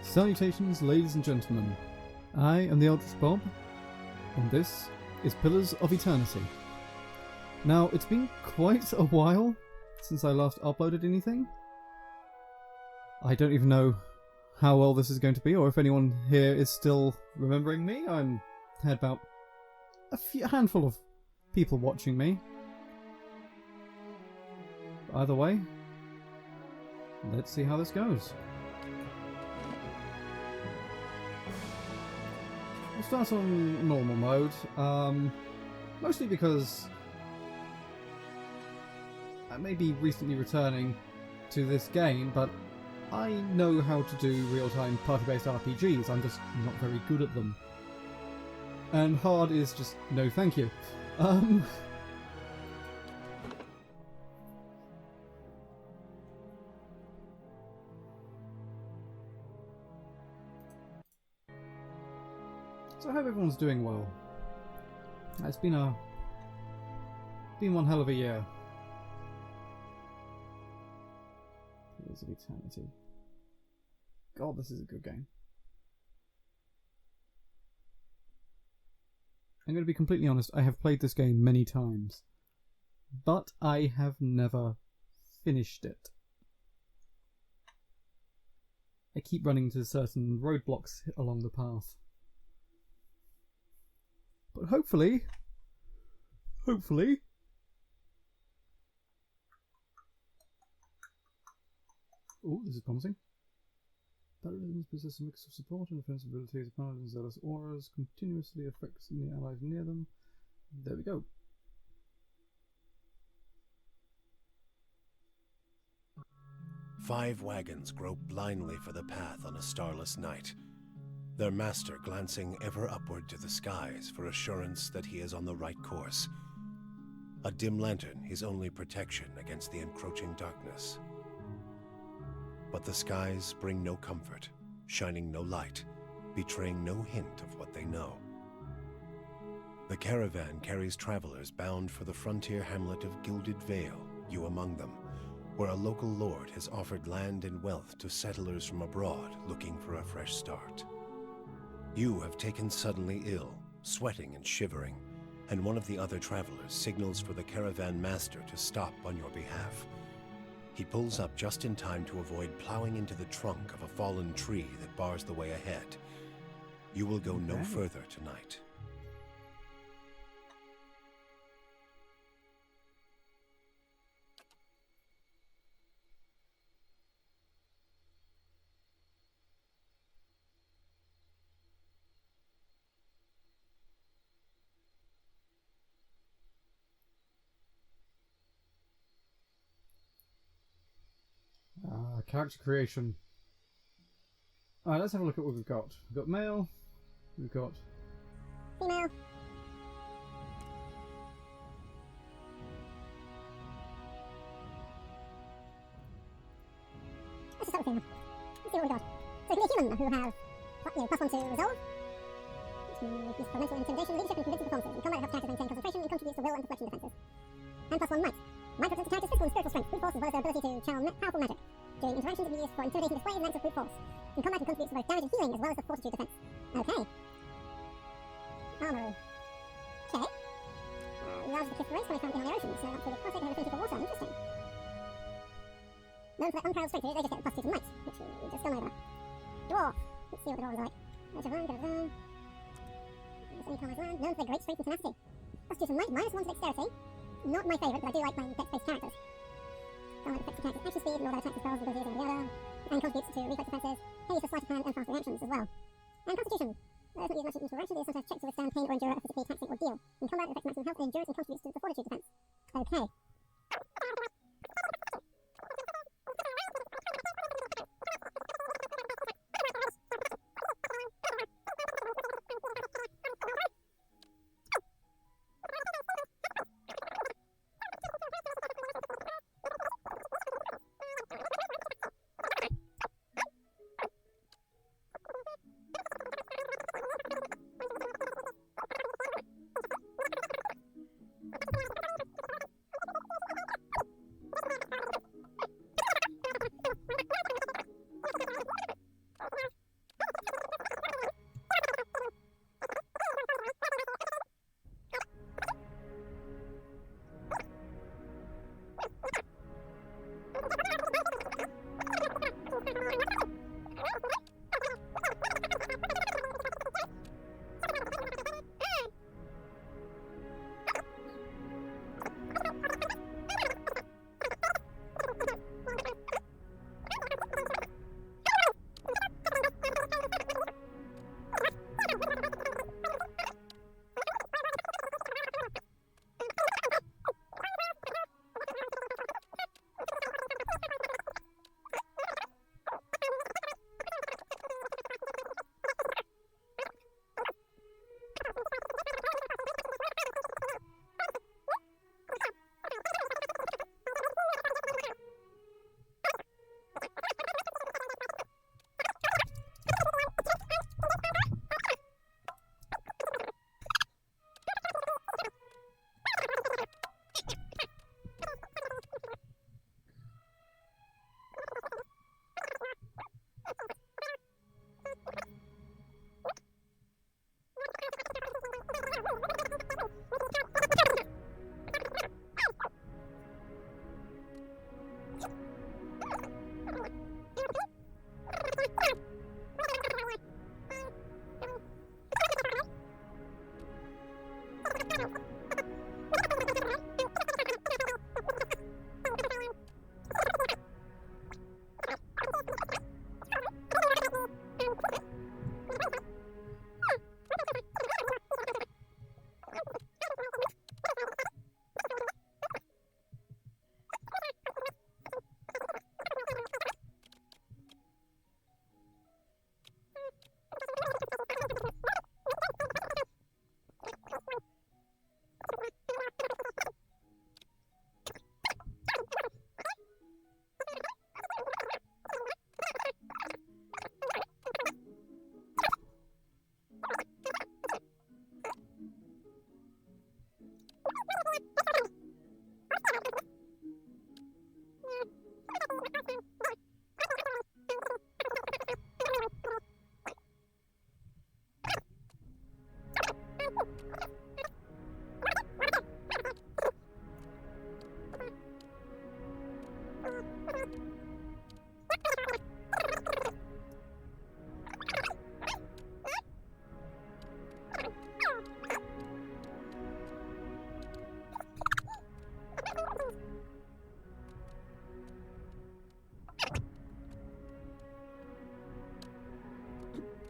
Salutations, ladies and gentlemen. I am the Eldritch Bob, and this is Pillars of Eternity. Now, it's been quite a while since I last uploaded anything. I don't even know how well this is going to be, or if anyone here is still remembering me. I had about a handful of people watching me. Either way, let's see how this goes. We'll start on normal mode, mostly because I may be recently returning to this game, but I know how to do real-time party-based RPGs, I'm just not very good at them. And hard is just no thank you. So I hope everyone's doing well. It's been one hell of a year. Pillars of Eternity. God, this is a good game. I'm going to be completely honest, I have played this game many times, but I have never finished it. I keep running into certain roadblocks along the path. But hopefully... Oh, this is promising. Paladins possess a mix of support and defensive abilities. Paladins' zealous auras continuously affects the allies near them. There we go. Five wagons grope blindly for the path on a starless night, their master glancing ever upward to the skies for assurance that he is on the right course. A dim lantern his only protection against the encroaching darkness. But the skies bring no comfort, shining no light, betraying no hint of what they know. The caravan carries travelers bound for the frontier hamlet of Gilded Vale, you among them, where a local lord has offered land and wealth to settlers from abroad looking for a fresh start. You have taken suddenly ill, sweating and shivering, and one of the other travelers signals for the caravan master to stop on your behalf. He pulls up just in time to avoid plowing into the trunk of a fallen tree that bars the way ahead. You will go no further tonight. Character creation. Alright, let's have a look at what we've got. We've got male, we've got female. Let's just start with female. Let's see what we got. So it can be a human who have +1 to resolve, which can use for mental intimidation, leadership, and convincing performances. In combat, it helps characters maintain concentration and contributes to will and deflection defenses. And +1 might. Might represents a character's physical and spiritual strength, brute force, as well as their ability to channel powerful magic. During interactions, it can be used for intimidating display and events of brute force. In combat, it contributes to both damage and healing, as well as the fortitude defense. Okay. Armory. Okay. Large the cliff race when they found in the ocean, so up to the crossroad and affinity for water. Interesting. Known for their unparalleled strength, they just get +2 to might, which we just gone over. Dwarf. Let's see what the dwarf is like. Known for their great strength and tenacity. +2 to might, -1 to dexterity. Not my favourite, but I do like my dex-based characters. Don't like effective characters' action speed and all their attacks and spells, abilities, and the other. And contributes to reflex defenses, can use for sleight of hand and fast reactions as well. And constitution. It's not used much in interaction, but is sometimes checked to withstand pain or endure a physically taxing ordeal. In combat, it affects maximum health and endurance and contributes to the fortitude defense. Okay.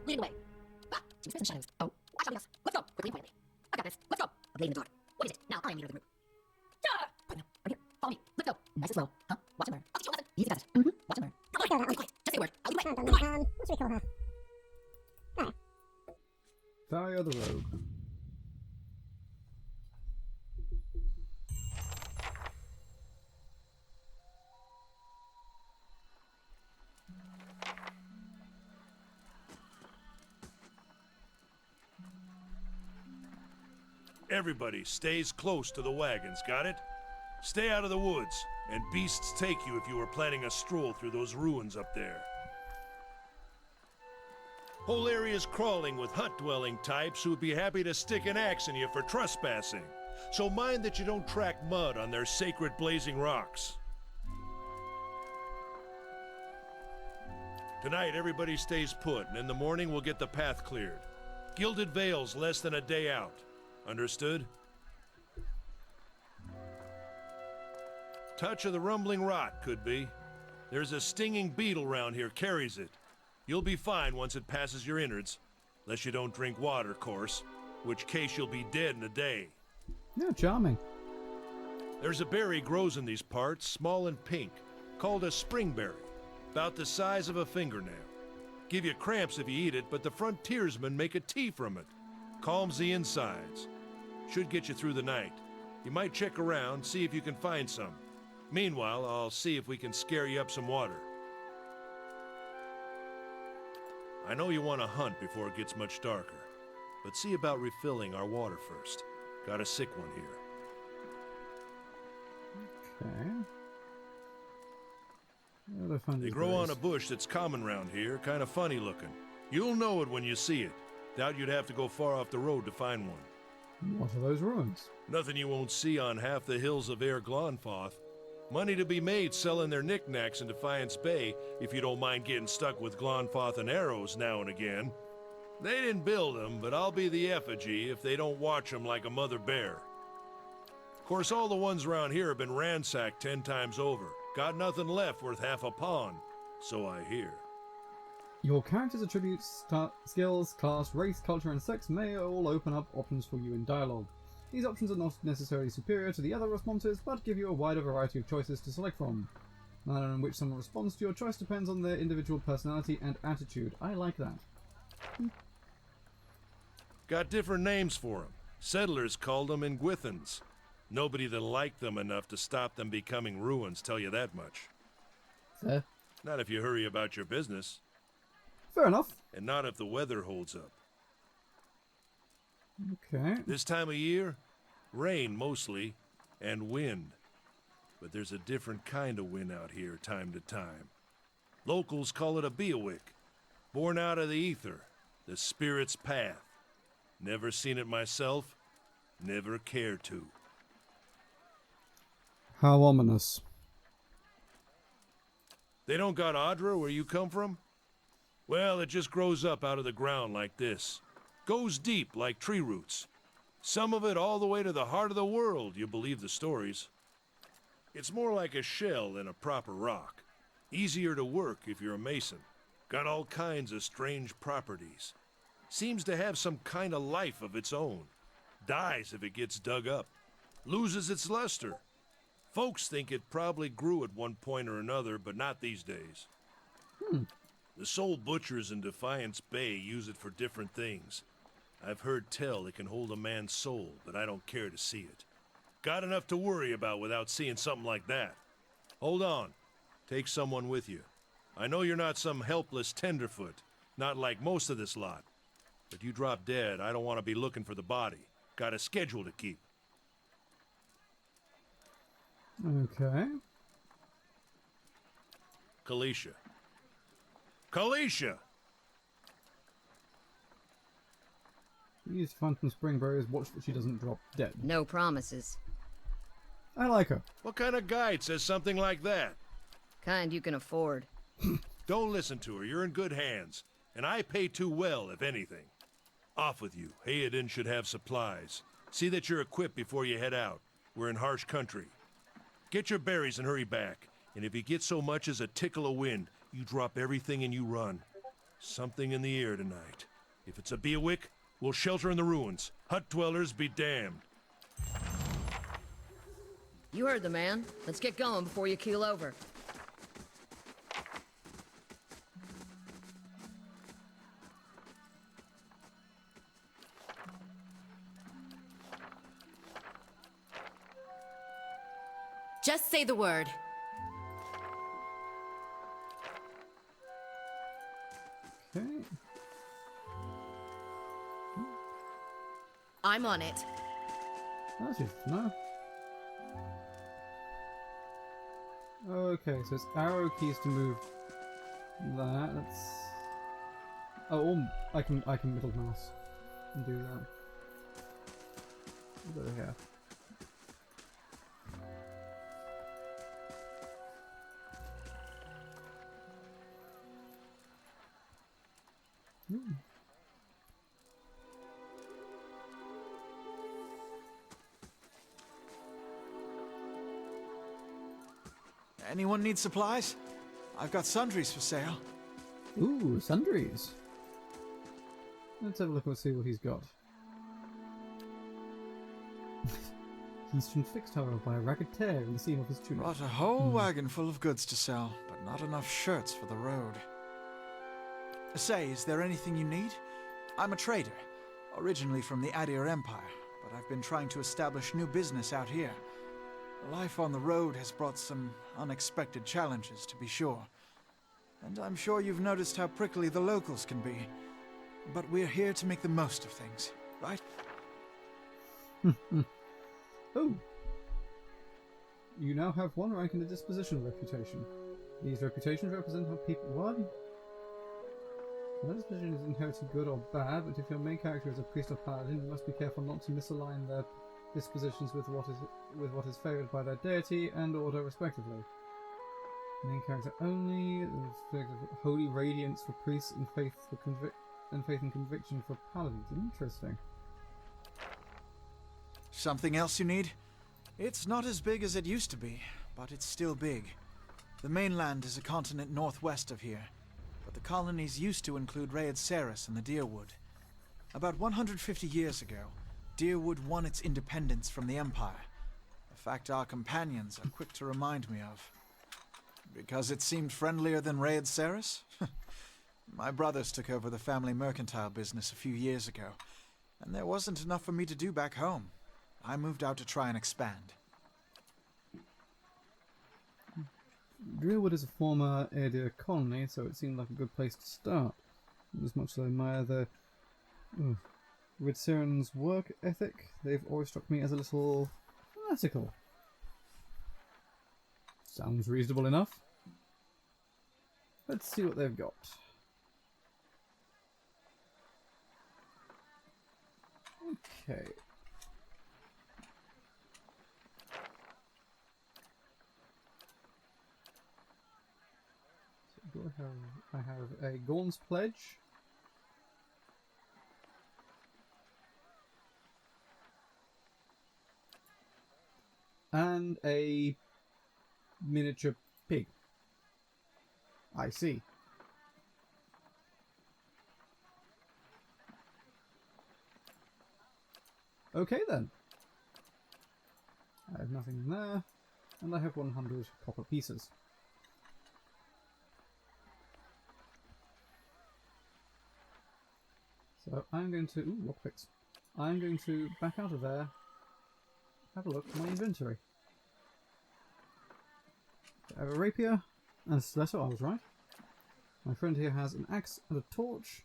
leading the way. Ah, she was in the shadows. Oh, watch out, us. Let's go, quickly and quietly. I got this. Let's go. A blade in the dark. What is it? Now I am leader of the group. Ah! Right now, I'm here. Follow me. Let's go. Nice and slow. Huh? Watch and learn. I'll teach you a lesson. Easy does it. Mm-hmm. Watch and learn. Come on. Be quiet. Just say a word. I'll lead the way. Come on. What should we call her? Alright. Varia the Rogue. Everybody stays close to the wagons, got it? Stay out of the woods, and beasts take you if you were planning a stroll through those ruins up there. Whole area's crawling with hut-dwelling types who would be happy to stick an axe in you for trespassing. So mind that you don't track mud on their sacred blazing rocks. Tonight, everybody stays put, and in the morning we'll get the path cleared. Gilded Vale's less than a day out. Understood? Touch of the rumbling rot, could be. There's a stinging beetle round here, carries it. You'll be fine once it passes your innards. Unless you don't drink water, course. Which case you'll be dead in a day. Yeah, charming. There's a berry grows in these parts, small and pink, called a springberry. About the size of a fingernail. Give you cramps if you eat it, but the frontiersmen make a tea from it. Calms the insides. Should get you through the night. You might check around, see if you can find some. Meanwhile, I'll see if we can scare you up some water. I know you want to hunt before it gets much darker, but see about refilling our water first. Got a sick one here. Okay. Where do I find They these grow on berries? a bush that's common round here, kind of funny looking. You'll know it when you see it. Doubt you'd have to go far off the road to find one. What are those ruins? Nothing you won't see on half the hills of Air Glonfoth. Money to be made selling their knickknacks in Defiance Bay, if you don't mind getting stuck with Glonfoth and arrows now and again. They didn't build them, but I'll be the effigy if they don't watch them like a mother bear. Of course, all the ones around here have been ransacked 10 times over. Got nothing left worth half a pawn, so I hear. Your character's attributes, skills, class, race, culture, and sex may all open up options for you in dialogue. These options are not necessarily superior to the other responses, but give you a wider variety of choices to select from. The manner in which someone responds to your choice depends on their individual personality and attitude. I like that. Got different names for them. Settlers called them Ingwithans. Nobody that liked them enough to stop them becoming ruins, tell you that much. Fair. Not if you hurry about your business. Fair enough. And not if the weather holds up. Okay. This time of year, rain mostly, and wind. But there's a different kind of wind out here time to time. Locals call it a beawick, born out of the ether, the spirit's path. Never seen it myself, never cared to. How ominous. They don't got Adra where you come from? Well, it just grows up out of the ground like this. Goes deep like tree roots. Some of it all the way to the heart of the world, you believe the stories. It's more like a shell than a proper rock. Easier to work if you're a mason. Got all kinds of strange properties. Seems to have some kind of life of its own. Dies if it gets dug up. Loses its luster. Folks think it probably grew at one point or another, but not these days. The soul butchers in Defiance Bay use it for different things. I've heard tell it can hold a man's soul, but I don't care to see it. Got enough to worry about without seeing something like that. Hold on. Take someone with you. I know you're not some helpless tenderfoot, not like most of this lot. But you drop dead, I don't want to be looking for the body. Got a schedule to keep. Okay. Kalisha. Kalisha! Use Phantom Springberries, watch that she doesn't drop dead. No promises. I like her. What kind of guide says something like that? Kind you can afford. Don't listen to her, you're in good hands. And I pay too well, if anything. Off with you. Hayden should have supplies. See that you're equipped before you head out. We're in harsh country. Get your berries and hurry back. And if you get so much as a tickle of wind, you drop everything and you run. Something in the air tonight. If it's a Beawick, we'll shelter in the ruins. Hut dwellers be damned. You heard the man. Let's get going before you keel over. Just say the word. Okay. I'm on it. That's useful to know. Okay, so it's arrow keys to move that. That's... Oh, I can middle mouse and do that. Over here. Anyone need supplies? I've got sundries for sale. Ooh, sundries. Let's have a look and see what he's got. He's transfixed, however, by a ragged tear in the seam of his tunic. Brought a whole wagon full of goods to sell, but not enough shirts for the road. Say, is there anything you need? I'm a trader, originally from the Adir Empire, but I've been trying to establish new business out here. Life on the road has brought some unexpected challenges, to be sure. And I'm sure you've noticed how prickly the locals can be. But we're here to make the most of things, right? Oh! You now have one rank in the disposition reputation. These reputations represent how people... What? No disposition is inherently good or bad, but if your main character is a priest or paladin, you must be careful not to misalign their dispositions with what is favoured by their deity and order, respectively. Main character only, holy radiance for priests and faith and conviction for paladins. Interesting. Something else you need? It's not as big as it used to be, but it's still big. The mainland is a continent northwest of here, but the colonies used to include Raed Ceres and the Deerwood. About 150 years ago, Deerwood won its independence from the Empire, a fact our companions are quick to remind me of. Because it seemed friendlier than Raed Ceres? My brothers took over the family mercantile business a few years ago, and there wasn't enough for me to do back home. I moved out to try and expand. Deerwood is a former Adir colony, so it seemed like a good place to start. As much as I admire the... With Siren's work ethic, they've always struck me as a little fanatical. Sounds reasonable enough. Let's see what they've got. Okay. So do I have a Gorn's Pledge. And a miniature pig. I see. Okay then. I have nothing in there, and I have 100 copper pieces. So I'm going to... Ooh, lockpicks. I'm going to back out of there, have a look at my inventory. I have a rapier and a stiletto, I was right. My friend here has an axe and a torch.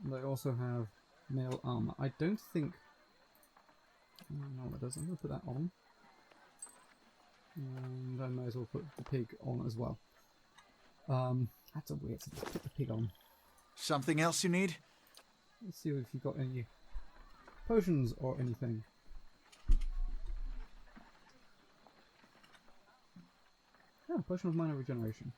And I also have mail armor. I don't think... No, that doesn't. I'm going to put that on. And I might as well put the pig on as well. That's a weird thing. Let's put the pig on. Something else you need? Let's see if you've got any potions or anything. Yeah, potion of minor regeneration.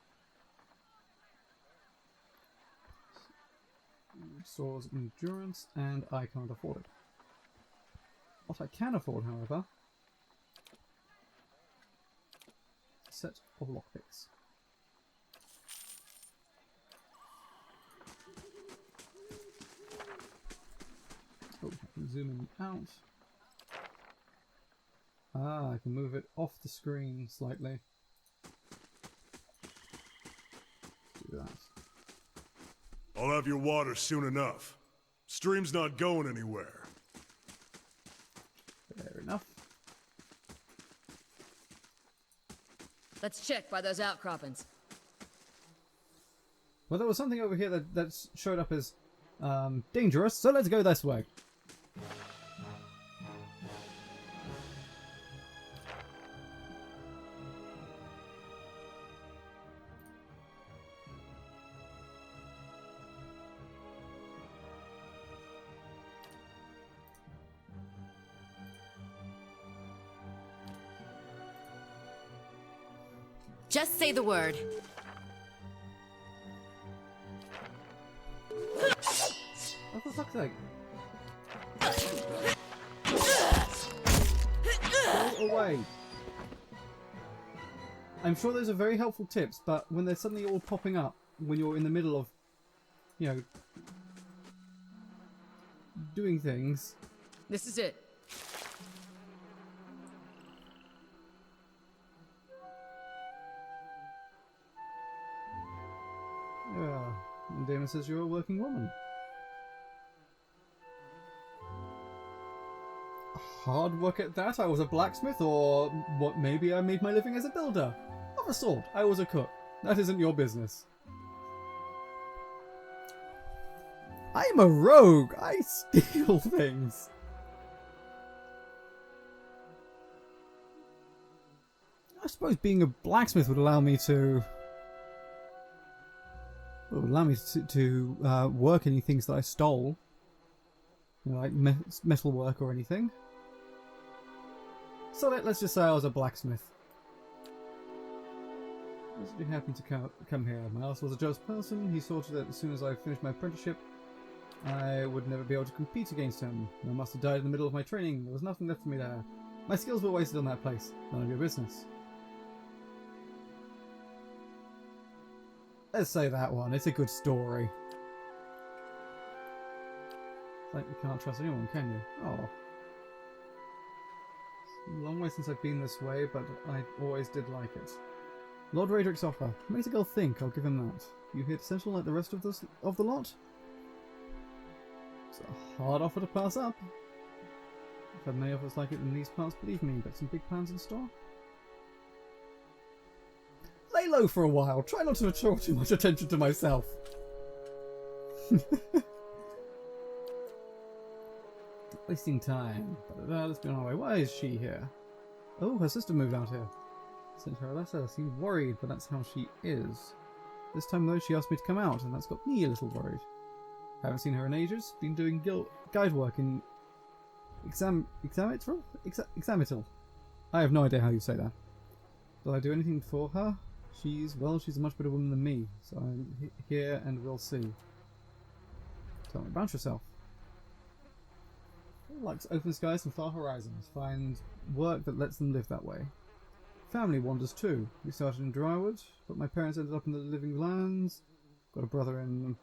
Restores endurance, and I can't afford it. What I can afford, however, is a set of lockpicks. zooming out. Ah, I can move it off the screen slightly. Do that. I'll have your water soon enough. Stream's not going anywhere. Fair enough. Let's check by those outcroppings. Well, there was something over here that showed up as dangerous, so let's go this way. Just say the word. Oh, for fuck's sake. Go away. I'm sure those are very helpful tips, but when they're suddenly all popping up when you're in the middle of, you know, doing things. This is it. Yeah, and Damon says you're a working woman. Hard work at that. I was a blacksmith, or what? Maybe I made my living as a builder. Of a sort. I was a cook. That isn't your business. I'm a rogue. I steal things. I suppose being a blacksmith would allow me to. Well, allow me to work any things that I stole. You know, like metal work or anything. So let's just say I was a blacksmith. I was really happy to come here. My master was a just person. He saw to that as soon as I finished my apprenticeship, I would never be able to compete against him. My master died in the middle of my training. There was nothing left for me there. My skills were wasted on that place. None of your business. Let's say that one. It's a good story. It's like you can't trust anyone, can you? Oh. It's a long way since I've been this way, but I always did like it. Lord Raedric's offer. Makes a girl think, I'll give him that. You here to settle like the rest of the lot? It's a hard offer to pass up. I've had many offers like it in these parts, believe me, got some big plans in store. Lay low for a while. Try not to draw too much attention to myself. Wasting time. Let's be on our way. Why is she here? Oh, her sister moved out here. Sent her a letter. Seemed worried, but that's how she is. This time though, she asked me to come out, and that's got me a little worried. Haven't seen her in ages. Been doing guide work in Examital? I have no idea how you say that. Will I do anything for her? She's a much better woman than me, so I'm here and we'll see. Tell me about yourself. Likes open skies and far horizons. Find work that lets them live that way. Family wanders too. We started in Drywood, but my parents ended up in the Living Lands. Got a brother in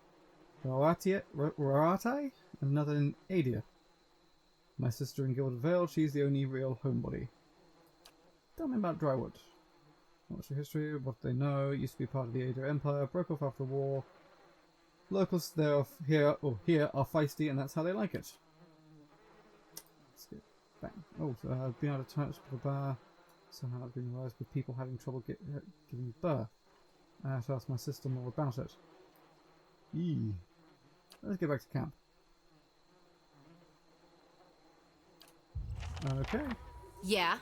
Roate and another in Adia. My sister in Gilded Vale, she's the only real homebody. Tell me about Drywood. What's your history? What they know? It used to be part of the Adia Empire, broke off after the war. Locals here are feisty, and that's how they like it. Let's get back. Oh, so I've been out of touch with the bar. Somehow I've been realised with people having trouble giving birth. I have to ask my sister more about it. Eee. Let's get back to camp. Okay. Yeah.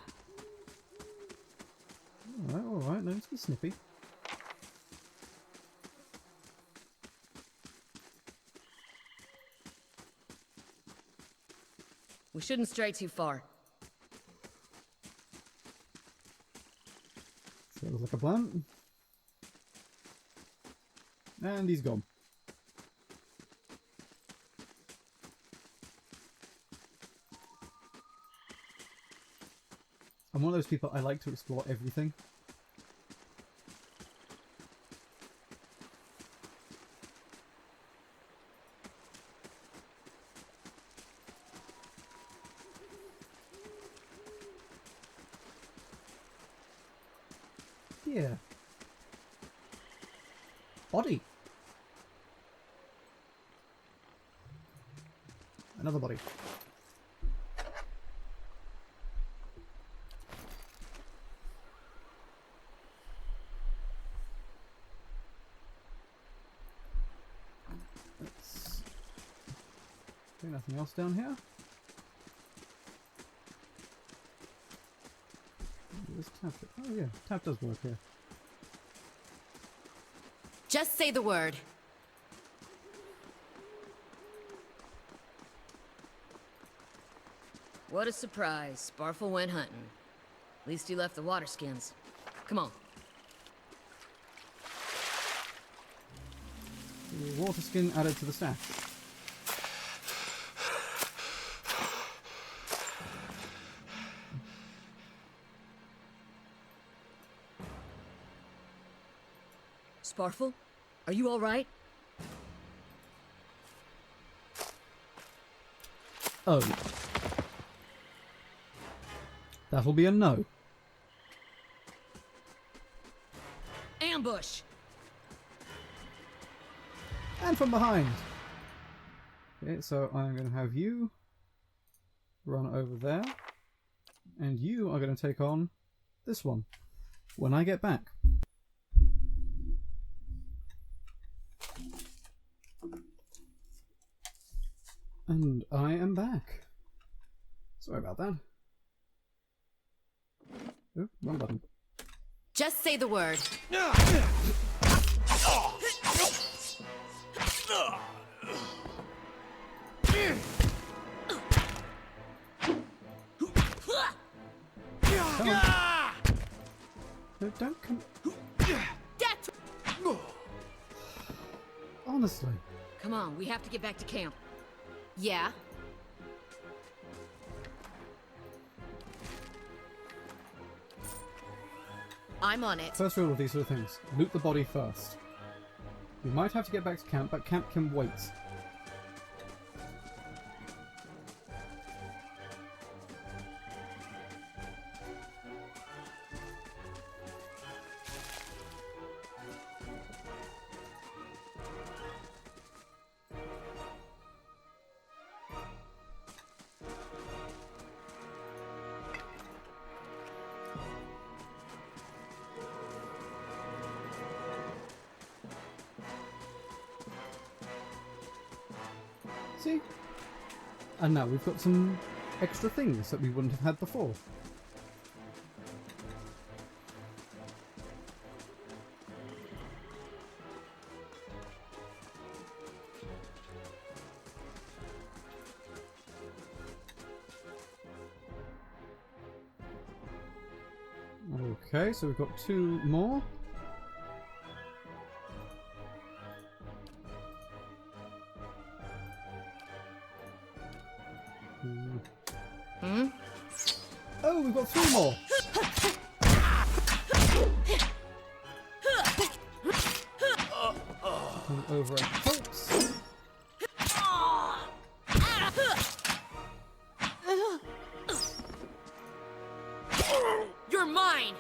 Alright, no need to be snippy. We shouldn't stray too far. Feels like a plan. And he's gone. I'm one of those people, I like to explore everything. here? Body. Another body. Nothing else down here? This tab. Oh yeah, tab does work here. Just say the word. What a surprise. Sparfle went hunting. At least he left the water skins. Come on. The water skin added to the stash. Sparfle? Are you alright? Oh. That'll be a no. Ambush! And from behind. Okay, so I'm going to have you run over there. And you are going to take on this one when I get back. And I am back. Sorry about that. Oh, wrong button. Just say the word. Come on. No, don't come. Death! Honestly. Come on, we have to get back to camp. Yeah? I'm on it. First rule of these sort of things. Loot the body first. We might have to get back to camp, but camp can wait. See? And now we've got some extra things that we wouldn't have had before. Okay, so we've got 2 more. Oh, we've got 3 more! Come over and helps. You're mine!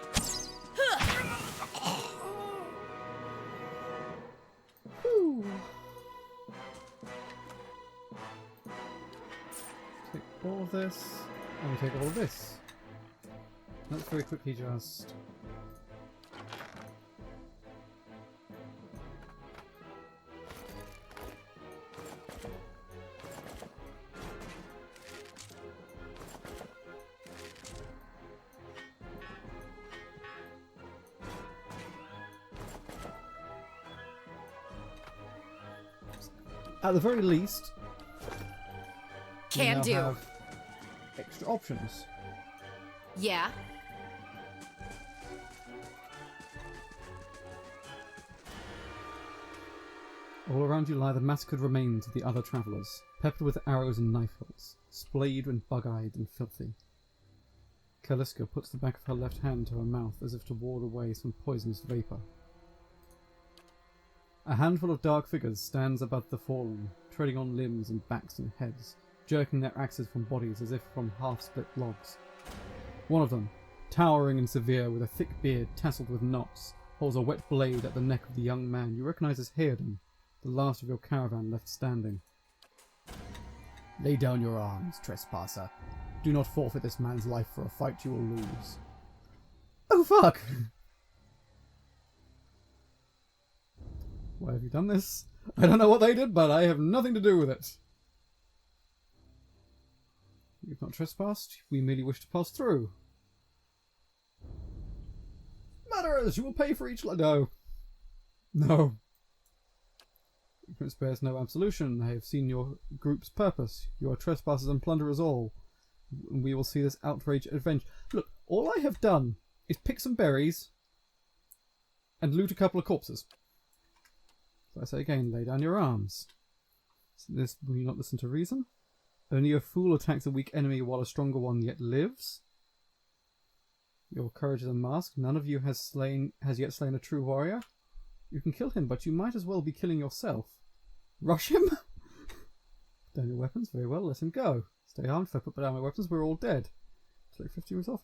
Whew. Take all of this, and we take all of this. Let's very quickly just... At the very least, Can we do. now have extra options. Yeah? All around you lie the massacred remains of the other travellers, peppered with arrows and knife holes, splayed and bug-eyed and filthy. Kaliska puts the back of her left hand to her mouth as if to ward away some poisonous vapour. A handful of dark figures stands above the fallen, treading on limbs and backs and heads, jerking their axes from bodies as if from half-split logs. One of them, towering and severe, with a thick beard tasseled with knots, holds a wet blade at the neck of the young man you recognise as Hearden, the last of your caravan left standing. Lay down your arms, trespasser. Do not forfeit this man's life for a fight you will lose. Oh fuck! Why have you done this? I don't know what they did, but I have nothing to do with it. You've not trespassed, we merely wish to pass through. Murderers, you will pay for each No. No. Ignorance bears no absolution. I have seen your group's purpose. You are trespassers and plunderers all. And we will see this outrage avenged. Look, all I have done is pick some berries and loot a couple of corpses. So I say again, lay down your arms. Will you not listen to reason? Only a fool attacks a weak enemy while a stronger one yet lives. Your courage is a mask. None of you has yet slain a true warrior. You can kill him, but you might as well be killing yourself. Rush him? Down your weapons. Very well, let him go. Stay armed. If I put down my weapons, we're all dead. Select 50 resolve.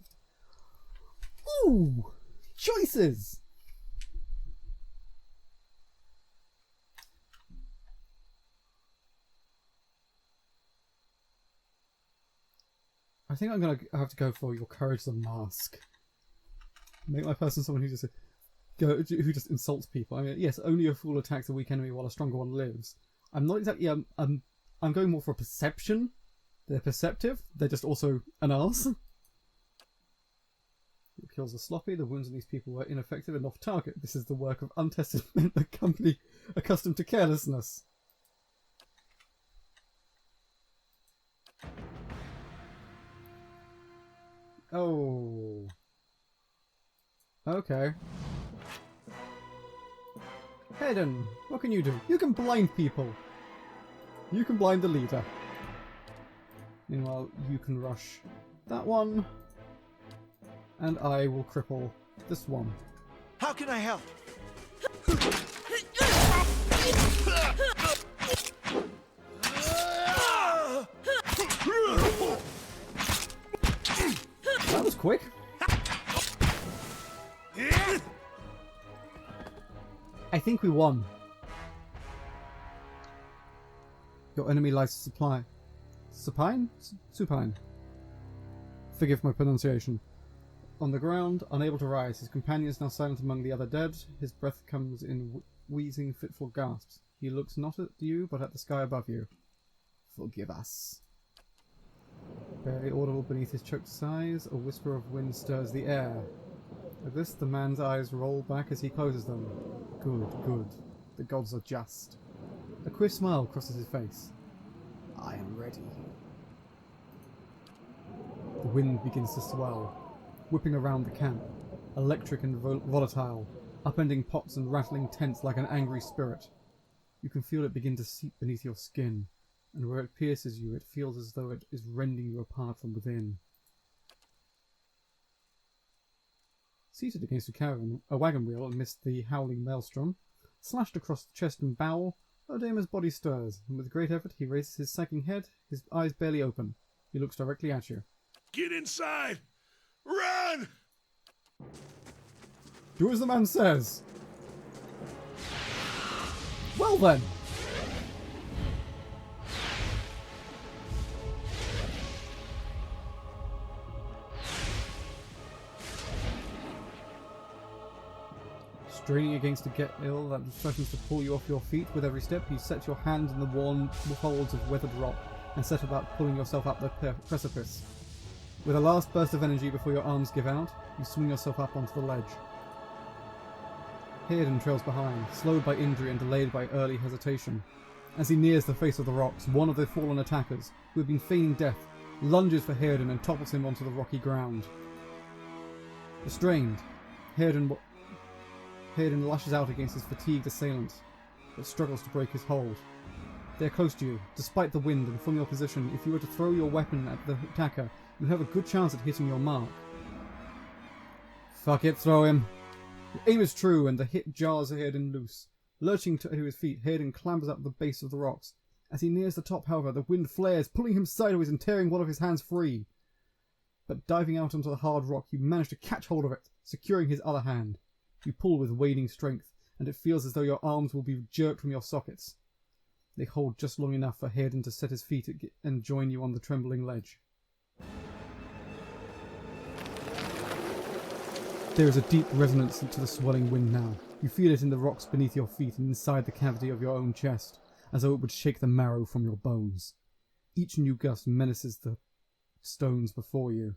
Ooh! Choices! I think I'm going to have to go for your courage is a mask. Make my person someone who just insults people. I mean, yes, only a fool attacks a weak enemy while a stronger one lives. I'm not exactly. I'm going more for perception. They're perceptive. They're just also an arse. The kills are sloppy. The wounds on these people were ineffective and off target. This is the work of untested men, a company accustomed to carelessness. Oh. Okay. Hayden, what can you do? You can blind people. You can blind the leader. Meanwhile, you can rush that one. And I will cripple this one. How can I help? That was quick. I think we won. Your enemy lies supply. Supine? Supine. Forgive my pronunciation. On the ground, unable to rise, his companion is now silent among the other dead. His breath comes in wheezing, fitful gasps. He looks not at you, but at the sky above you. Forgive us. Barely audible beneath his choked sighs, a whisper of wind stirs the air. At this, the man's eyes roll back as he closes them. Good, good. The gods are just. A queer smile crosses his face. I am ready. The wind begins to swell, whipping around the camp, electric and volatile, upending pots and rattling tents like an angry spirit. You can feel it begin to seep beneath your skin, and where it pierces you, it feels as though it is rending you apart from within. Seated against a wagon wheel amidst the howling maelstrom, slashed across the chest and bowel, Odamer's body stirs, and with great effort he raises his sagging head, his eyes barely open. He looks directly at you. Get inside! Run! Do as the man says. Well then. Straining against a get-ill that threatens to pull you off your feet with every step, you set your hands in the worn folds of weathered rock and set about pulling yourself up the precipice. With a last burst of energy before your arms give out, you swing yourself up onto the ledge. Hearden trails behind, slowed by injury and delayed by early hesitation. As he nears the face of the rocks, one of the fallen attackers, who had been feigning death, lunges for Hearden and topples him onto the rocky ground. Restrained, Hearden lashes out against his fatigued assailant, but struggles to break his hold. They are close to you, despite the wind, and from your position, if you were to throw your weapon at the attacker, you have a good chance at hitting your mark. Fuck it, throw him. Your aim is true, and the hit jars Hearden loose. Lurching to his feet, Hearden clambers up the base of the rocks. As he nears the top, however, the wind flares, pulling him sideways and tearing one of his hands free. but diving out onto the hard rock, you manage to catch hold of it, securing his other hand. You pull with waning strength, and it feels as though your arms will be jerked from your sockets. They hold just long enough for Hayden to set his feet and join you on the trembling ledge. There is a deep resonance to the swelling wind now. You feel it in the rocks beneath your feet and inside the cavity of your own chest, as though it would shake the marrow from your bones. Each new gust menaces the stones before you,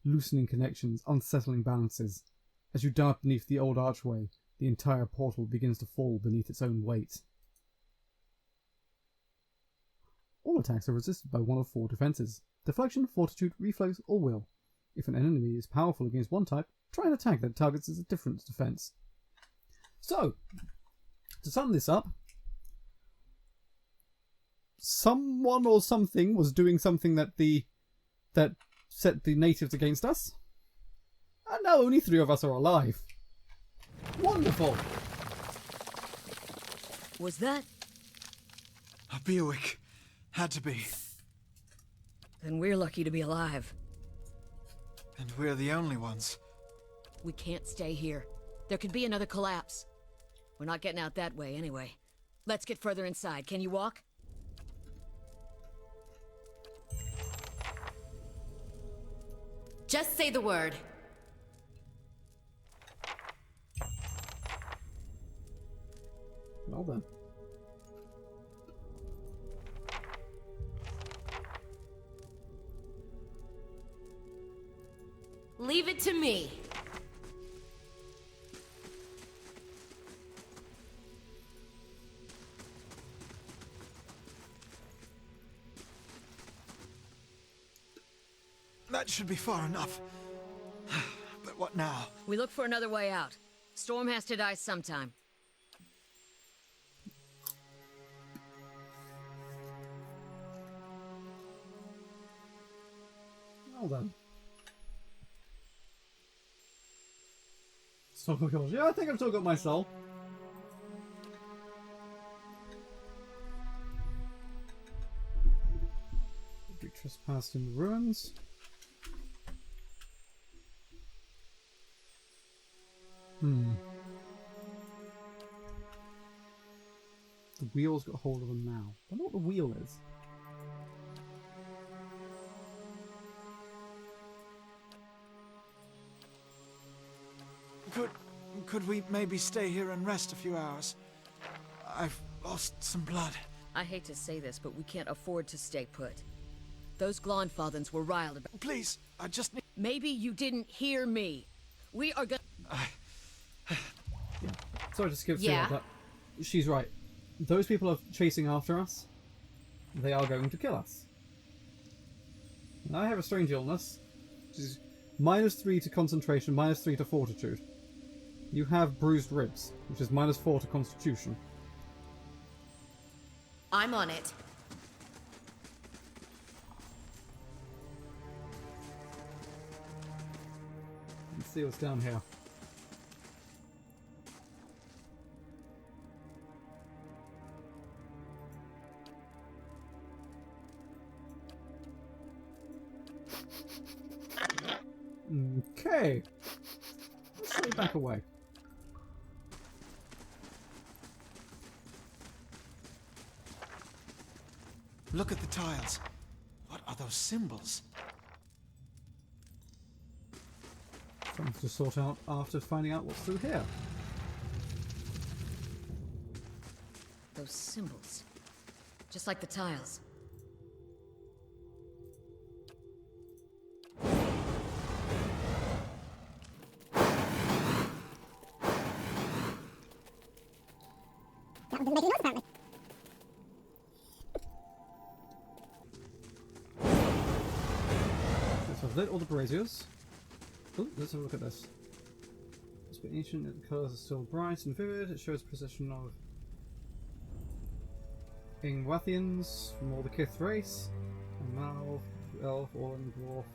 loosening connections, unsettling balances. As you dart beneath the old archway, the entire portal begins to fall beneath its own weight. All attacks are resisted by one of 4 defenses: deflection, fortitude, reflex, or will. If an enemy is powerful against one type, try an attack that targets as a different defense. So, to sum this up, someone or something was doing something that set the natives against us, and now only 3 of us are alive. Wonderful! Was that? A Bewick. Had to be. Then we're lucky to be alive. And we're the only ones. We can't stay here. There could be another collapse. We're not getting out that way anyway. Let's get further inside. Can you walk? Just say the word. Well then. Leave it to me. That should be far enough. But what now? We look for another way out. Storm has to die sometime. Well then. Soul goes, yeah, I think I've still got my soul. We trespassed in the ruins. The wheel's got hold of them now. I don't know what the wheel is. Could we maybe stay here and rest a few hours? I've lost some blood. I hate to say this, but we can't afford to stay put. Those Glonfathans were riled about. Please, I just need... Maybe you didn't hear me. We are gonna... Yeah. Sorry to skip through Yeah. that. She's right. Those people are chasing after us. They are going to kill us. And I have a strange illness, which is -3 to concentration, -3 to fortitude. You have bruised ribs, which is -4 to constitution. I'm on it. Let's see what's down here. Okay. Let's stay back away. Look at the tiles. What are those symbols? Something to sort out after finding out what's through here. Those symbols. Just like the tiles. That one doesn't make any noise, apparently. So I've lit all the braziers. Ooh, let's have a look at this. It's been ancient, the colours are still bright and vivid. It shows possession of Ingwathians from all the Kith race. A Malv, Elf, Orlan, Dwarf,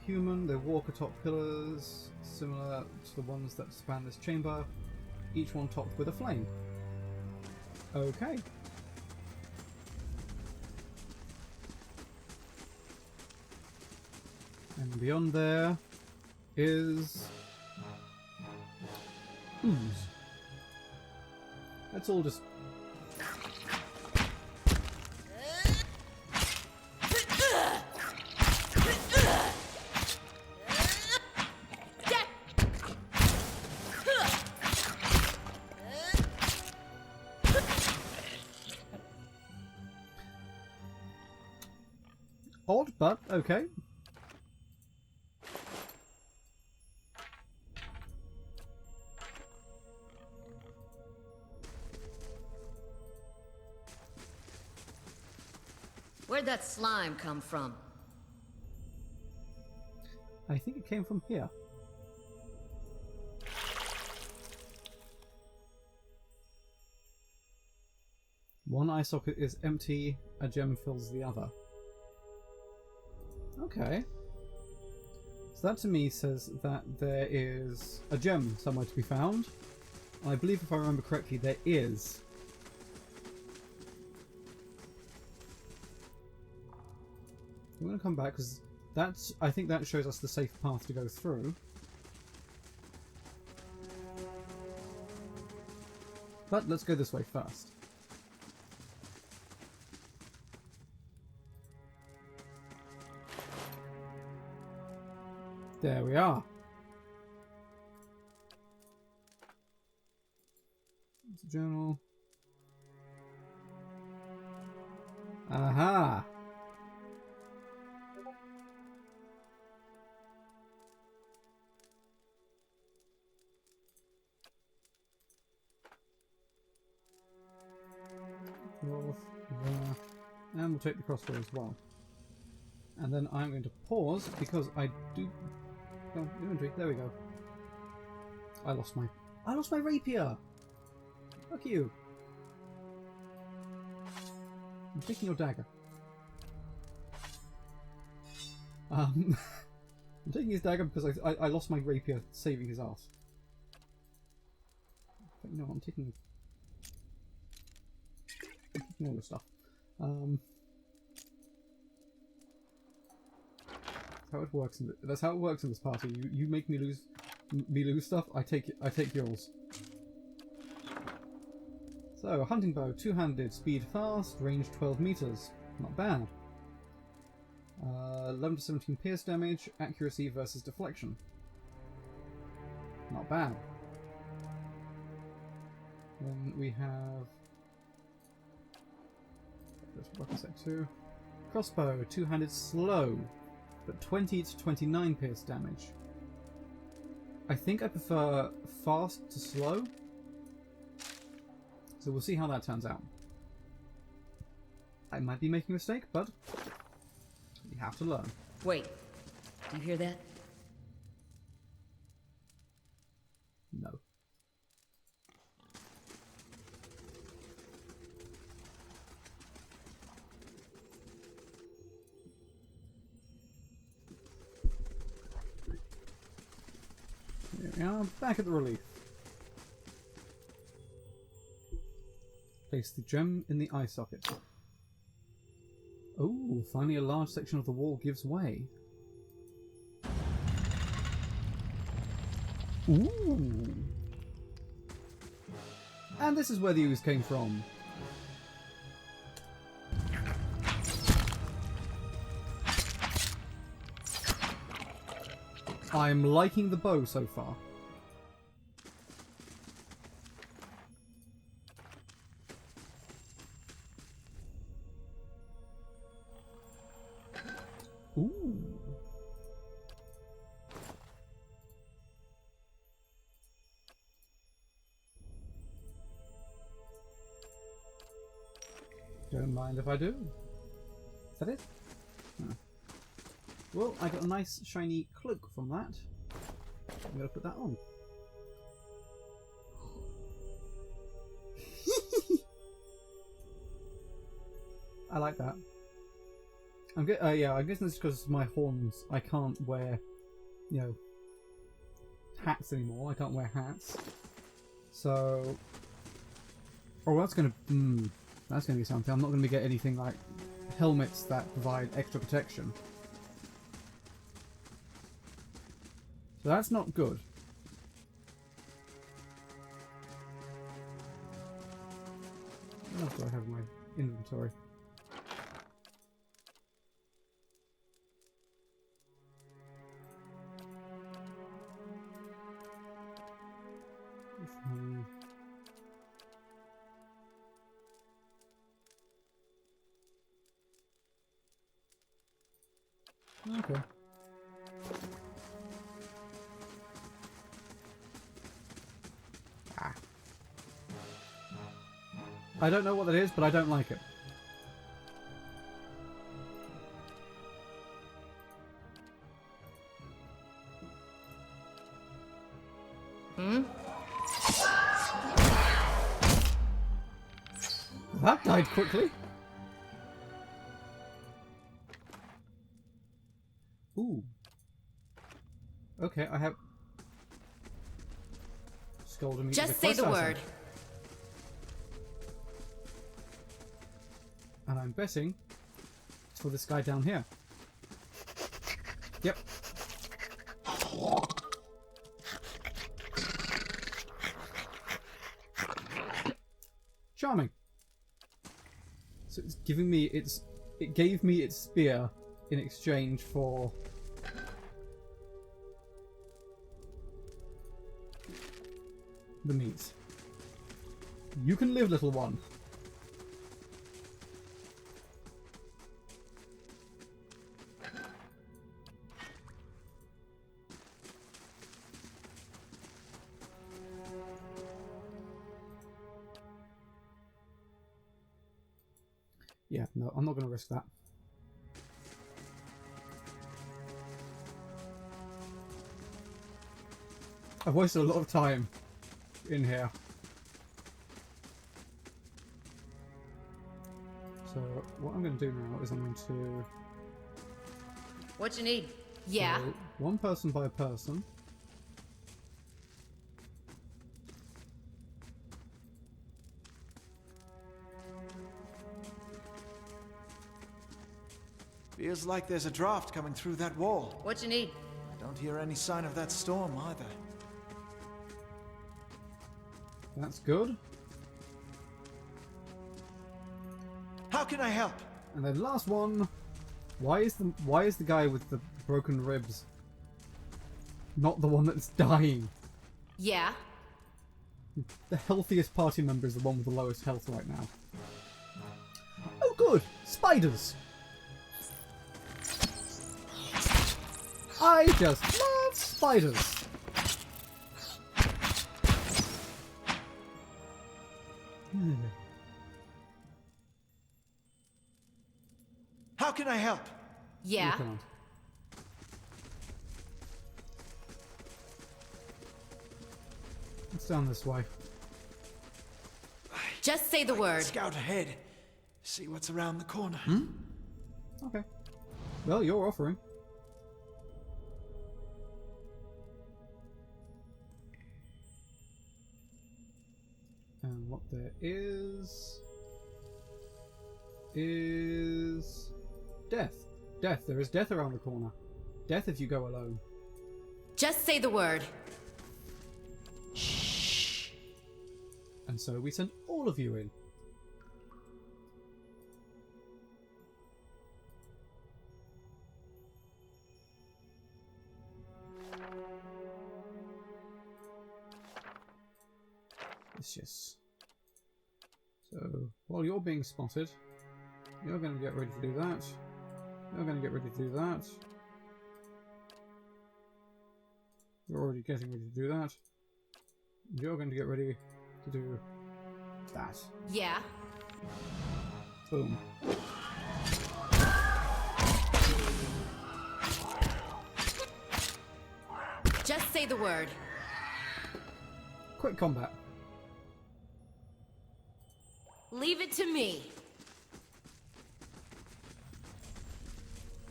Human. They walk atop pillars similar to the ones that span this chamber, each one topped with a flame. Okay. And beyond there is ooze. Let's all just... Odd, but okay. Where'd that slime come from? I think it came from here. One eye socket is empty, a gem fills the other. Okay. So that to me says that there is a gem somewhere to be found. I believe, if I remember correctly, there is. I'm going to come back because that's, I think that shows us the safe path to go through. But let's go this way first. There we are. It's a journal. Aha! North, there, and we'll take the crossbow as well. And then I'm going to pause because I do... Oh, inventory. There we go. I lost my rapier. Fuck you. I'm taking your dagger. I'm taking his dagger because I lost my rapier saving his ass. But no, I'm taking all the stuff. How it works that's how it works in this party. You make me lose stuff. I take yours. So hunting bow, two-handed, speed fast, range 12 meters. Not bad. 11 to 17 pierce damage, accuracy versus deflection. Not bad. Then we have weapon set 2. Crossbow, two-handed, slow. But 20 to 29 pierce damage. I think I prefer fast to slow. So we'll see how that turns out. I might be making a mistake, but you have to learn. Wait, do you hear that? No. There we are, back at the relief. Place the gem in the eye socket. Oh, finally a large section of the wall gives way. Ooh. And this is where the ooze came from. I'm liking the bow so far. Ooh. Don't mind if I do. Is that it? No. Well, I got a nice shiny cloak from that. I'm going to put that on. I like that. Yeah, I guess it's because my horns, I can't wear, you know, hats anymore. I can't wear hats. So... Oh, that's going to be something. I'm not going to get anything like helmets that provide extra protection. So that's not good. What else do I have in my inventory? Okay. Ah. I don't know what that is, but I don't like it. That died quickly. Ooh. Okay, I have... Scolding me. Just say the word. And I'm betting it's for this guy down here. Yep. Charming. So it's giving me its... It gave me its spear in exchange for... the meat. You can live, little one. Yeah, no, I'm not going to risk that. I've wasted a lot of time in here. So what I'm going to do now is I'm going to... What you need? Yeah. So, one person by person. Feels like there's a draft coming through that wall. What you need? I don't hear any sign of that storm either. That's good. How can I help? And then last one. Why is the guy with the broken ribs not the one that's dying? Yeah. The healthiest party member is the one with the lowest health right now. Oh good! Spiders! I just love spiders! How can I help? Yeah. You can't. It's down this way. Just say the word. Scout ahead. See what's around the corner. Okay. Well, you're offering. And what there is death. Death. There is death around the corner. Death if you go alone. Just say the word. And so we sent all of you in. It's just... So, while you're being spotted, you're going to get ready to do that. You're going to get ready to do that. You're already getting ready to do that. You're going to get ready to do that. Yeah. Boom. Just say the word. Quick combat. Leave it to me.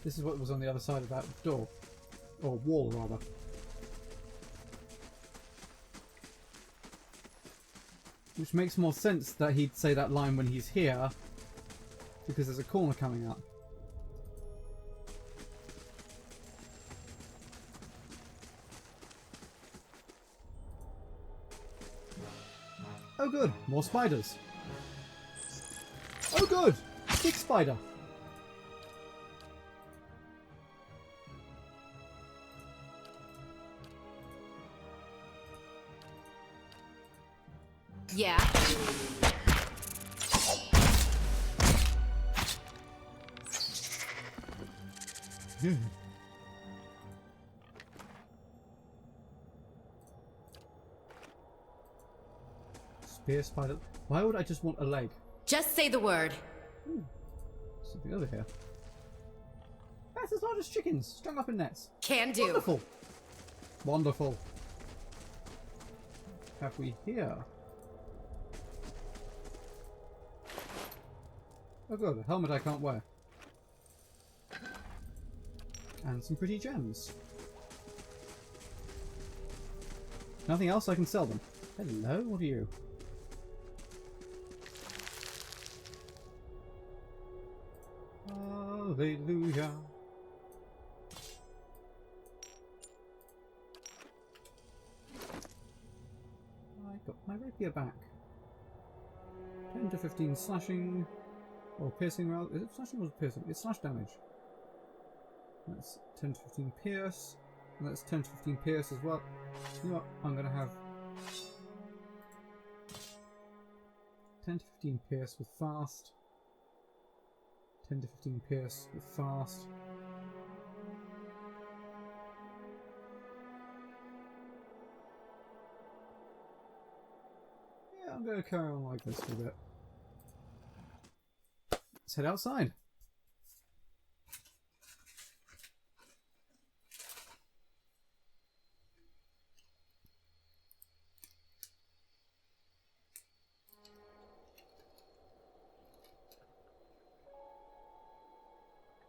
This is what was on the other side of that door. Or wall, rather. Which makes more sense that he'd say that line when he's here, because there's a corner coming up. good, more spiders. Oh good, big spider. Yeah. Spear spider. Why would I just want a leg? Just say the word. Something over here. That's as large as chickens, strung up in nets. Can do. Wonderful. Wonderful. Have we here? Oh good, a helmet I can't wear. And some pretty gems. Nothing else I can sell them. Hello, what are you? Hallelujah. I got my rapier back. 10 to 15 slashing. Or piercing rather. Is it slashing or is it piercing? It's slash damage. That's 10 to 15 pierce. And that's 10 to 15 pierce as well. You know what? I'm going to have 10 to 15 pierce with fast. 10 to 15 pierce with fast. Yeah, I'm going to carry on like this for a bit. Let's head outside.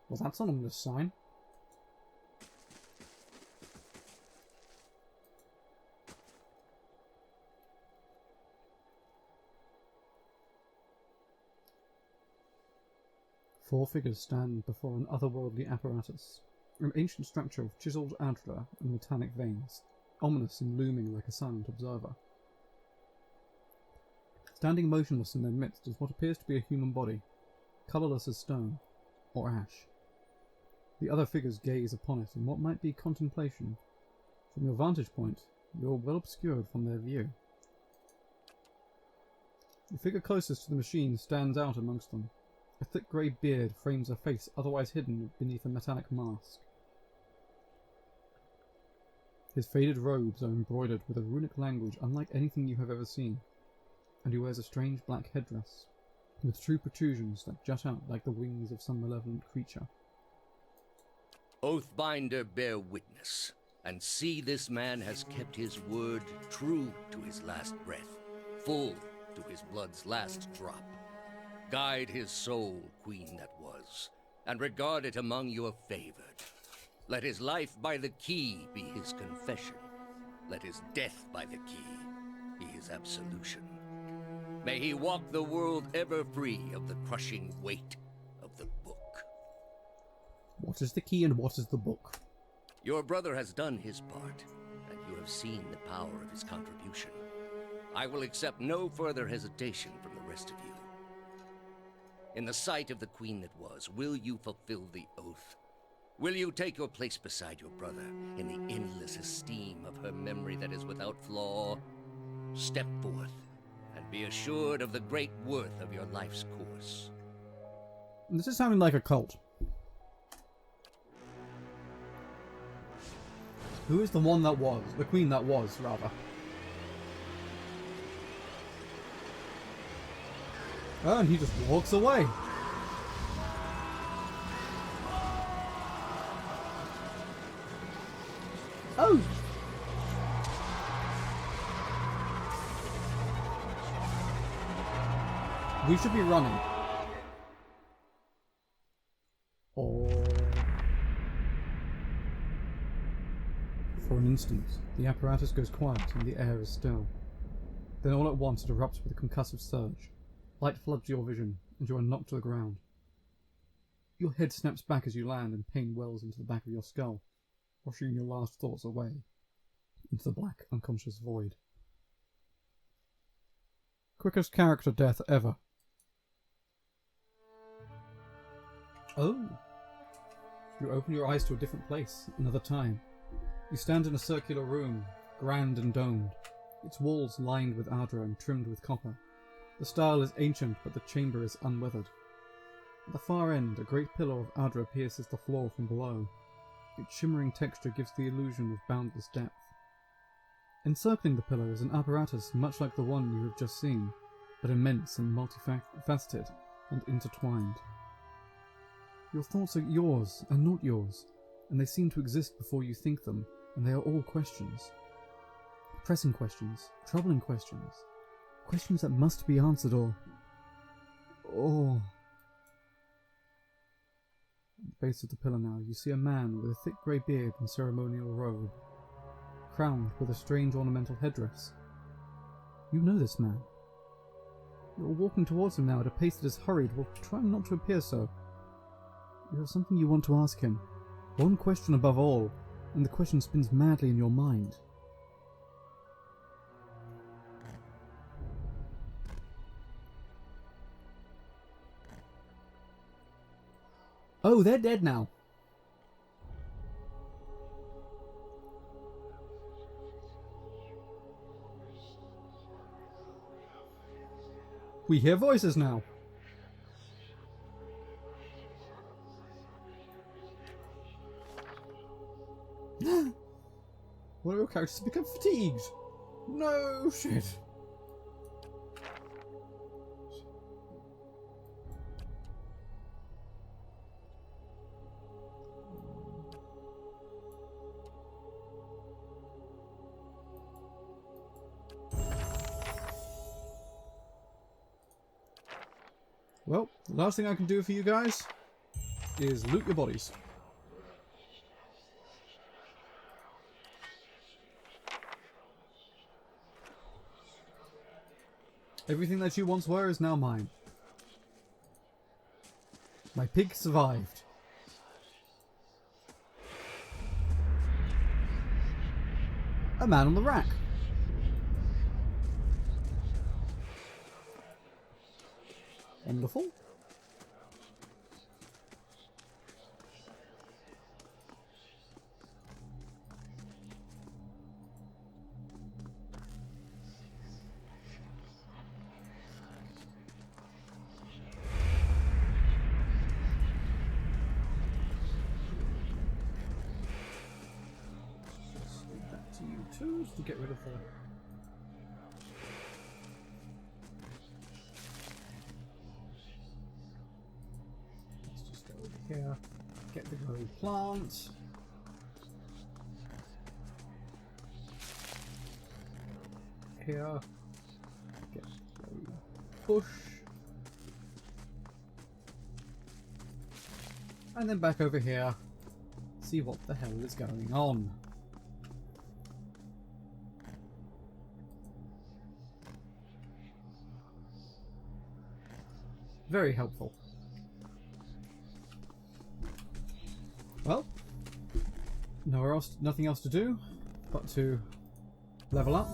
Well, that's an ominous sign. Four figures stand before an otherworldly apparatus, an ancient structure of chiselled antler and metallic veins, ominous and looming like a silent observer. Standing motionless in their midst is what appears to be a human body, colourless as stone, or ash. The other figures gaze upon it in what might be contemplation. From your vantage point, you are well obscured from their view. The figure closest to the machine stands out amongst them. A thick grey beard frames a face otherwise hidden beneath a metallic mask. His faded robes are embroidered with a runic language unlike anything you have ever seen, and he wears a strange black headdress, with true protrusions that jut out like the wings of some malevolent creature. Oathbinder, bear witness, and see this man has kept his word true to his last breath, full to his blood's last drop. Guide his soul, queen that was, and regard it among your favored. Let his life by the key be his confession. Let his death by the key be his absolution. May he walk the world ever free of the crushing weight of the book. What is the key and what is the book? Your brother has done his part, and you have seen the power of his contribution. I will accept no further hesitation from the rest of you. In the sight of the queen that was, will you fulfill the oath? Will you take your place beside your brother in the endless esteem of her memory that is without flaw? Step forth, and be assured of the great worth of your life's course. This is sounding like a cult. Who is the one that was? The queen that was, rather. Oh, and he just walks away. Oh! We should be running. Or... For an instant, the apparatus goes quiet and the air is still. Then all at once it erupts with a concussive surge. Light floods your vision, and you are knocked to the ground. Your head snaps back as you land, and pain wells into the back of your skull, washing your last thoughts away into the black, unconscious void. Quickest character death ever. Oh. You open your eyes to a different place, another time. You stand in a circular room, grand and domed, its walls lined with ardra and trimmed with copper. The style is ancient, but the chamber is unweathered. At the far end, a great pillar of ardra pierces the floor from below. Its shimmering texture gives the illusion of boundless depth. Encircling the pillar is an apparatus much like the one you have just seen, but immense and multifaceted and intertwined. Your thoughts are yours and not yours, and they seem to exist before you think them, and they are all questions. Pressing questions, troubling questions, questions that must be answered or... At the base of the pillar now, you see a man with a thick grey beard and ceremonial robe, crowned with a strange ornamental headdress. You know this man. You are walking towards him now at a pace that is hurried, while trying not to appear so. You have something you want to ask him. One question above all, and the question spins madly in your mind. Oh, they're dead now. We hear voices now. One of your characters has become fatigued. No shit. Well, the last thing I can do for you guys is loot your bodies. Everything that you once were is now mine. My pig survived. A man on the rack. Wonderful. Just leave that to you too, just to get rid of the... Here, get the grow plant. Here, get the bush. And then back over here, see what the hell is going on. Very helpful. Well, nothing else to do but to level up.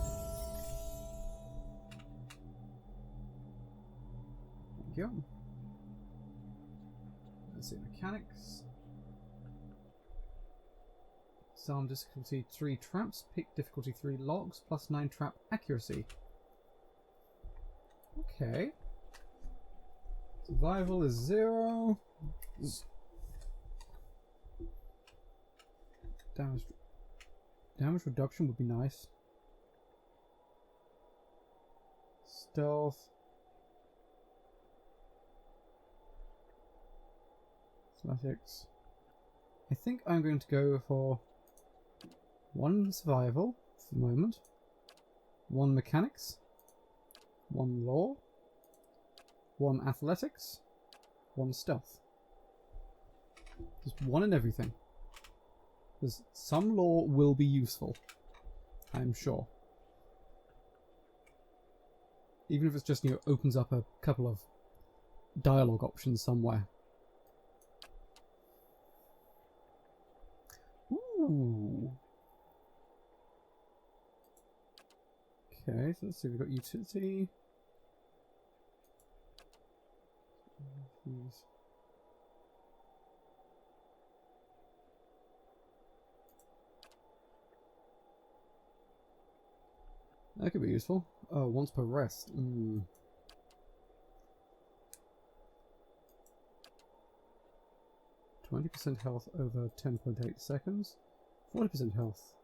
Thank you. Let's see, mechanics. Disarm difficulty 3 traps, pick difficulty 3 logs, plus 9 trap accuracy. Okay. Survival is 0. Damage reduction would be nice. Stealth. Athletics. I think I'm going to go for 1 survival for the moment, 1 mechanics, 1 law, 1 athletics, 1 stealth. Just 1 in everything. Because some law will be useful, I'm sure. Even if it's just, opens up a couple of dialogue options somewhere. Ooh. Okay, so let's see, we've got utility. Jeez. That could be useful. Oh, once per rest. 20% health over 10.8 seconds. 40% health.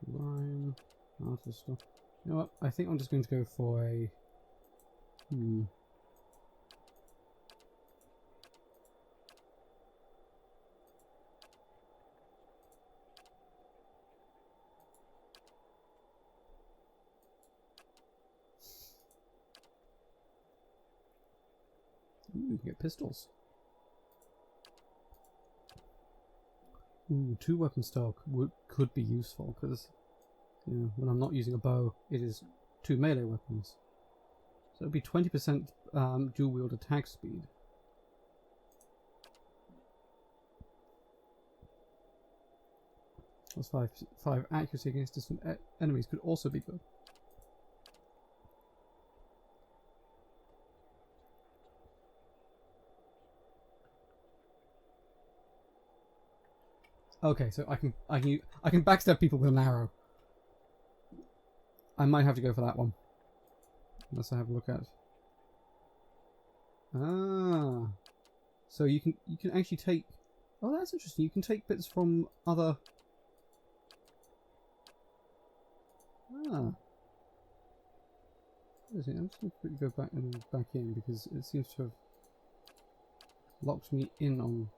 Lime. Artist stuff. You know what? I think I'm just going to go for a... Ooh, you can get pistols. Ooh, 2 weapon stock could be useful, because when I'm not using a bow, it is 2 melee weapons. So it would be 20% dual wield attack speed. Plus 5 accuracy against distant enemies could also be good. Okay, so I can backstab people with an arrow. I might have to go for that one. Unless I have a look at. Ah, so you can actually take. Oh, that's interesting. You can take bits from other. Ah. I'm just going to quickly go back in because it seems to have locked me in on.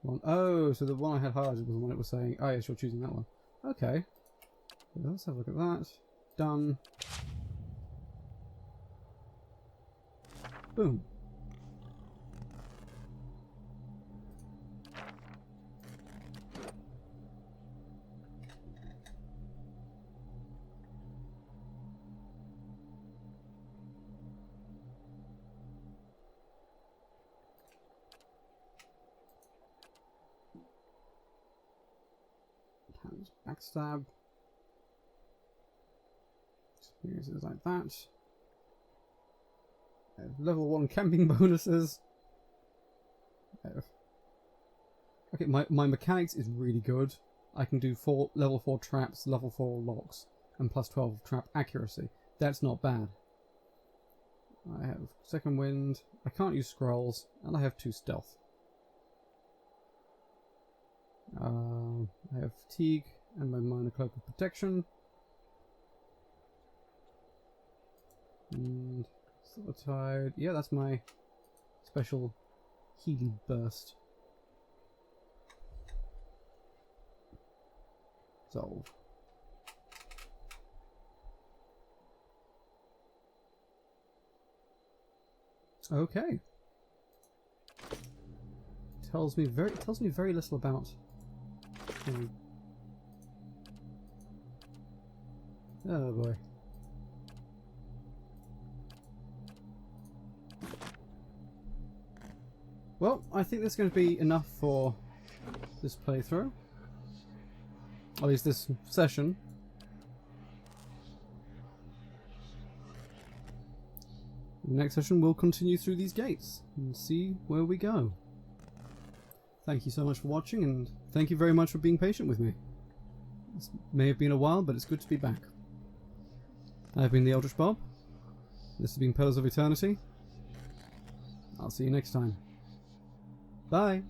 One. Oh, so the one I had highlighted was the one it was saying, oh yes, you're choosing that one. Okay. So let's have a look at that. Done. Boom. Backstab. Experiences like that. Level 1 camping bonuses. Okay, my mechanics is really good. I can do level 4 traps, level 4 locks, and plus 12 trap accuracy. That's not bad. I have second wind. I can't use scrolls, and I have 2 stealth. I have fatigue and my minor cloak of protection. And Tide. Yeah, that's my special healing burst. Resolve. Okay. Tells me very little about. Oh boy. Well, I think that's going to be enough for this playthrough. At least this session. The next session we'll continue through these gates and see where we go. Thank you so much for watching, and thank you very much for being patient with me. This may have been a while, but it's good to be back. I've been the Eldritch Bob. This has been Pillars of Eternity. I'll see you next time. Bye!